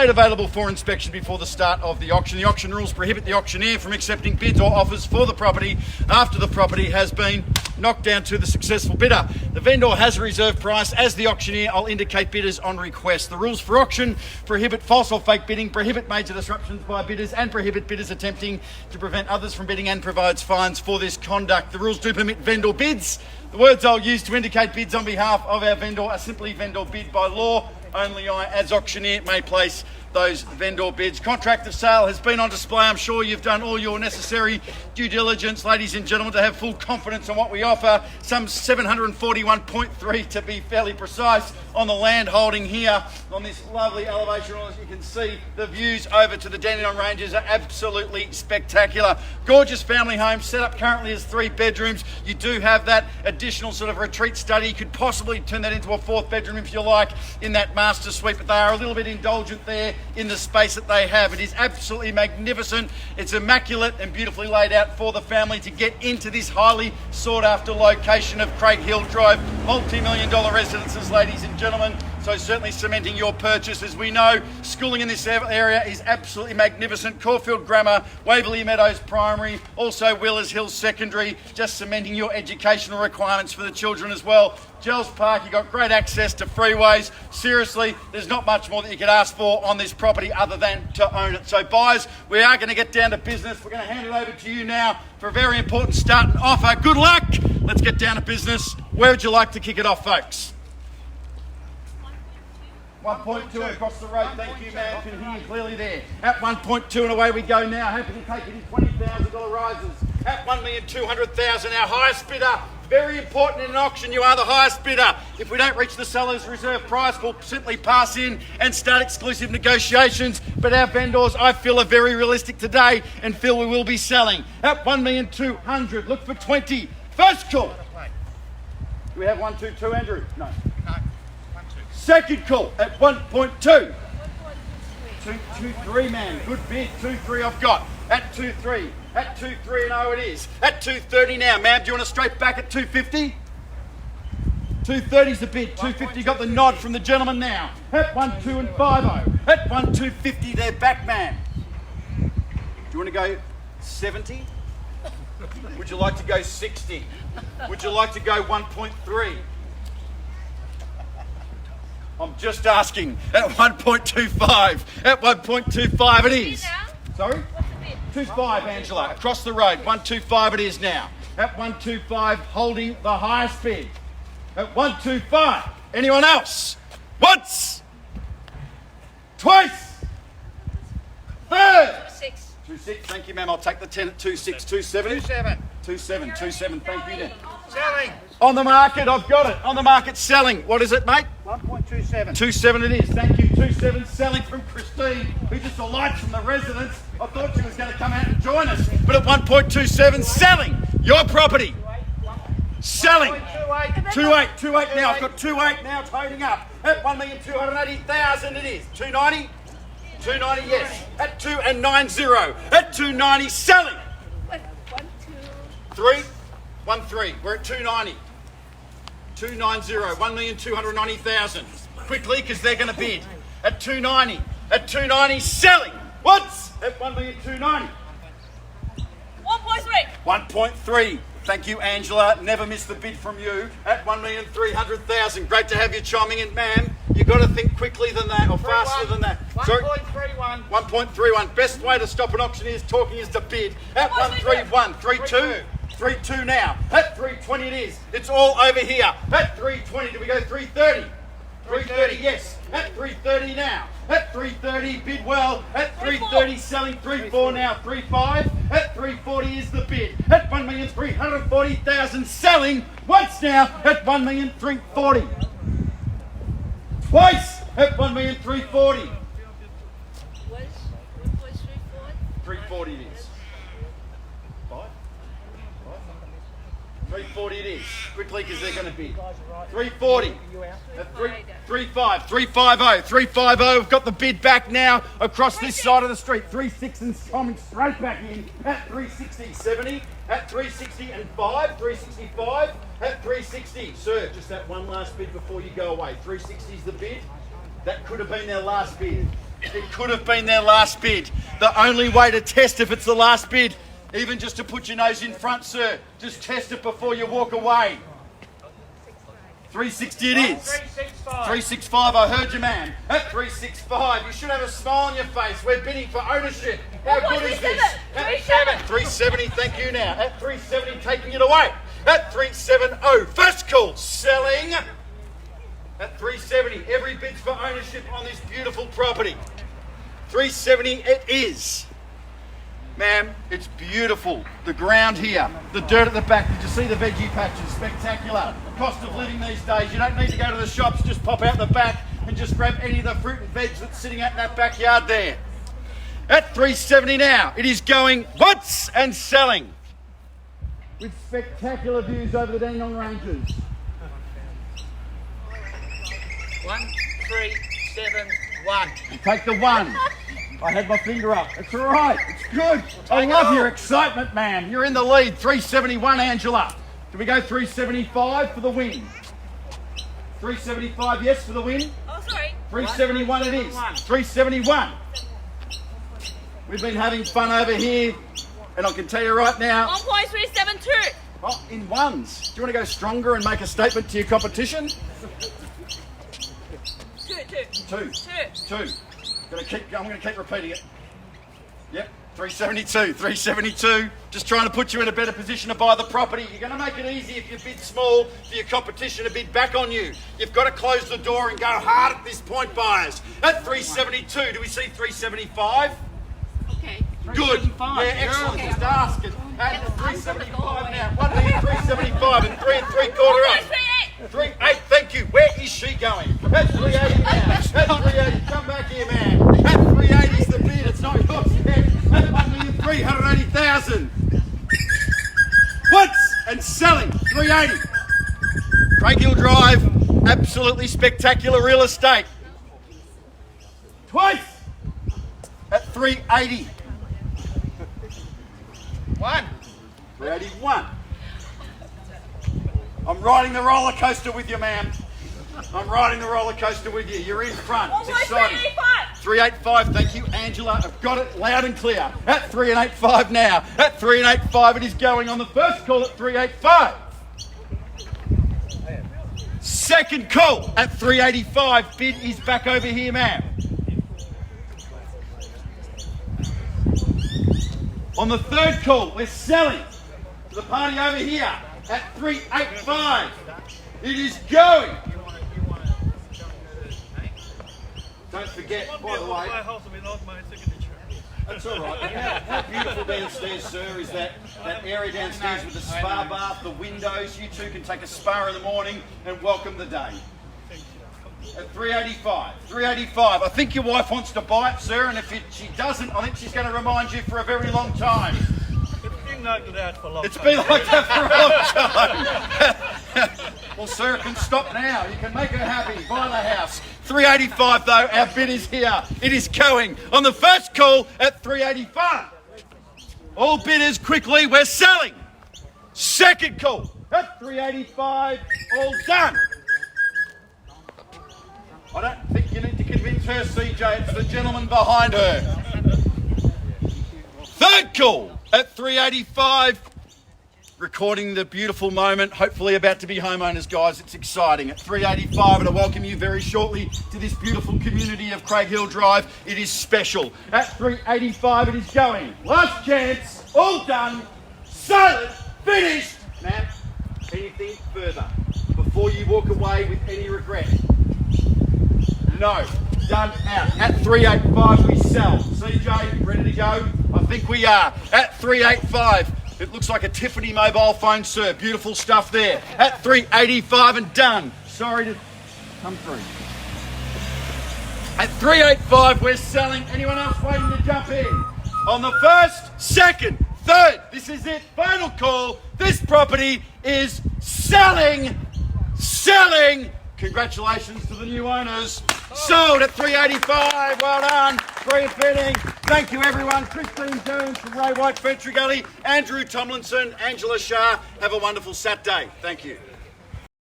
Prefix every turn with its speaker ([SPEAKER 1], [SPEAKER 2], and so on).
[SPEAKER 1] made available for inspection before the start of the auction. The auction rules prohibit the auctioneer from accepting bids or offers for the property after the property has been knocked down to the successful bidder. The vendor has a reserve price. As the auctioneer, I'll indicate bidders on request. The rules for auction prohibit false or fake bidding, prohibit major disruptions by bidders, and prohibit bidders attempting to prevent others from bidding, and provides fines for this conduct. The rules do permit vendor bids. The words I'll use to indicate bids on behalf of our vendor are simply vendor bid. By law, only I, as auctioneer, may place those vendor bids. Contract of sale has been on display. I'm sure you've done all your necessary due diligence, ladies and gentlemen, to have full confidence on what we offer. Some 741.3 to be fairly precise on the land holding here on this lovely elevation. As you can see, the views over to the Dandenong Ranges are absolutely spectacular. Gorgeous family home, set up currently as 3 bedrooms. You do have that additional sort of retreat study. You could possibly turn that into a 4th bedroom if you like in that master suite, but they are a little bit indulgent there in the space that they have. It is absolutely magnificent. It's immaculate and beautifully laid out for the family to get into this highly sought after location of Craig Hill Drive. Multi-million dollar residences, ladies and gentlemen. So certainly cementing your purchase. As we know, schooling in this area is absolutely magnificent. Caulfield Grammar, Waverley Meadows Primary, also Willers Hill Secondary, just cementing your educational requirements for the children as well. Gels Park, you've got great access to freeways. Seriously, there's not much more that you could ask for on this property other than to own it. So buyers, we are going to get down to business. We're going to hand it over to you now for a very important start and offer. Good luck. Let's get down to business. Where would you like to kick it off, folks? 1.2 across the road. Thank you, ma'am. Can hear you clearly there. At 1.2 and away we go now. Happy to take it in $20,000 rises. At $1,200,000, our highest bidder. Very important in an auction, you are the highest bidder. If we don't reach the seller's reserve price, we'll simply pass in and start exclusive negotiations. But our vendors, I feel, are very realistic today and feel we will be selling. At $1,200,000, look for 20. First call. Do we have 122, Andrew? No. Second call at 1.2. 223, man. Good bid. 2-3 I've got. At 2-3. At 2-3 and oh it is. At 230 now, ma'am. Do you want to straight back at 250? 230's the bid. 250 got the nod from the gentleman now. At 1-2 and 5-0. At 1-250 they're back, man. Do you want to go 70? Would you like to go 60? Would you like to go 1.3? I'm just asking. At 1.25. At 1.25 it is. Sorry?
[SPEAKER 2] What's the bid?
[SPEAKER 1] 25, Angela. Across the road. 125 it is now. At 125, holding the highest bid. At 125. Anyone else? Once. Twice. Third.
[SPEAKER 2] 6.
[SPEAKER 1] 2-6. Thank you, ma'am. I'll take the 10 at 2-6. 2-7.
[SPEAKER 3] 2-7.
[SPEAKER 1] 2-7. 2-7. Thank you, then.
[SPEAKER 3] Selling.
[SPEAKER 1] On the market, I've got it. On the market, selling. What is it, mate?
[SPEAKER 3] 1.27.
[SPEAKER 1] 2-7 it is. Thank you. 2-7 selling from Cristine, who just alights from the residence. I thought she was going to come out and join us. But at 1.27, selling your property. Selling. 2.8 now. I've got 2.8 now. It's holding up. At 1,280,000 it is. 290. 290, yes. At 2.90. At 290, selling.
[SPEAKER 2] 1, 2.
[SPEAKER 1] 3. 1-3. We're at 290. 290. 1,290,000. Quickly, because they're going to bid. At 290. At 290, selling. Once. At 1,290,000.
[SPEAKER 2] 1.3.
[SPEAKER 1] 1.3. Thank you, Angela. Never miss the bid from you. At 1,300,000. Great to have you chiming in, ma'am. You've got to think quickly than that, or faster than that.
[SPEAKER 3] 1.31.
[SPEAKER 1] 1.31. Best way to stop an auctioneer's talking is to bid. At 131. 3.2. 3.2 now. At 3.20 it is. It's all over here. At 3.20, do we go 3.30? 3.30, yes. At 3.30 now. At 3.30, bid well. At 3.30, selling 3.4 now. 3.5. At 3.40 is the bid. At 1,340,000, selling once now. At 1,340,000. Twice. At 1,340,000.
[SPEAKER 2] Was
[SPEAKER 1] 3.40 it is. 3.40 it is. Quickly, because they're going to bid. 3.40. At 3.5. 3.50. 3.50. We've got the bid back now across this side of the street. 3.6 and coming straight back in. At 3.60. 70. At 3.60 and 5. 3.65. At 3.60. Sir, just that one last bid before you go away. 3.60 is the bid. That could have been their last bid. It could have been their last bid. The only way to test if it's the last bid, even just to put your nose in front, sir, just test it before you walk away. 360 it is.
[SPEAKER 3] 365.
[SPEAKER 1] 365, I heard you, man. At 365, you should have a smile on your face. We're bidding for ownership. How good is this? At 370, thank you now. At 370, taking it away. At 370, first call, selling. At 370, every bid's for ownership on this beautiful property. 370 it is. Ma'am, it's beautiful. The ground here, the dirt at the back. Did you see the veggie patches? Spectacular. Cost of living these days. You don't need to go to the shops, just pop out the back and just grab any of the fruit and veg that's sitting out in that backyard there. At 370 now, it is going once and selling. With spectacular views over the Dandenong Ranges.
[SPEAKER 3] 1371.
[SPEAKER 1] Take the one. I had my finger up. It's all right. It's good. I love your excitement, man. You're in the lead. 371, Angela. Do we go 375 for the win? 375, yes, for the win.
[SPEAKER 2] Oh, sorry.
[SPEAKER 1] 371 it is. 371. We've been having fun over here, and I can tell you right now.
[SPEAKER 2] 1.372.
[SPEAKER 1] Oh, in ones. Do you want to go stronger and make a statement to your competition? Two. I'm going to keep repeating it. Yep, 372, 372. Just trying to put you in a better position to buy the property. You're going to make it easy if you bid small for your competition to bid back on you. You've got to close the door and go hard at this point, buyers. At 372, do we see 375?
[SPEAKER 2] Okay.
[SPEAKER 1] Good. Yeah, excellent. Just asking. At 375 now. 375 and 3 3/4 up. 3.8, thank you. Where is she going? At 380 now. At 380, come back here, man. At 380 is the bid. It's not yours yet. At 1,380,000. Once and selling. 380. Craig Hill Drive. Absolutely spectacular real estate. Twice. At 380. 381. I'm riding the roller coaster with you, ma'am. I'm riding the roller coaster with you. You're in front. It's exciting. 385, thank you, Angela. I've got it loud and clear. At 385 now. At 385 it is going on the first call at 385. Second call at 385. Bid is back over here, ma'am. On the third call, we're selling to the party over here at 385. It is going. Don't forget, by the way. That's all right. How beautiful downstairs, sir, is that area downstairs with the spa bath, the windows. You two can take a spa in the morning and welcome the day. At 385. 385. I think your wife wants to buy it, sir, and if she doesn't, I think she's going to remind you for a very long time.
[SPEAKER 4] It's been like that for a long time.
[SPEAKER 1] It's been like that for a long time. Well, sir, it can stop now. You can make her happy. Buy the house. 385, though. Our bid is here. It is going on the first call at 385. All bidders, quickly. We're selling. Second call at 385. All done. I don't think you need to convince her, CJ. It's the gentleman behind her. Third call at 385. Recording the beautiful moment. Hopefully about to be homeowners, guys. It's exciting. At 385, and I welcome you very shortly to this beautiful community of Craig Hill Drive. It is special. At 385, it is going. Last chance. All done. Silent. Finished. Ma'am, anything further before you walk away with any regret? No. Done out. At 385 we sell. CJ, ready to go? I think we are. At 385, it looks like a Tiffany mobile phone, sir. Beautiful stuff there. At 385 and done. Sorry to come through. At 385 we're selling. Anyone else waiting to jump in? On the first, second, third. This is it. Final call. This property is selling. Selling. Congratulations to the new owners. Sold at 385. Well done. Free bidding. Thank you, everyone. Cristine Jones from Ray White, Ferntree, Gully, Andrew Tomlinson, Angela Shah. Have a wonderful Saturday. Thank you.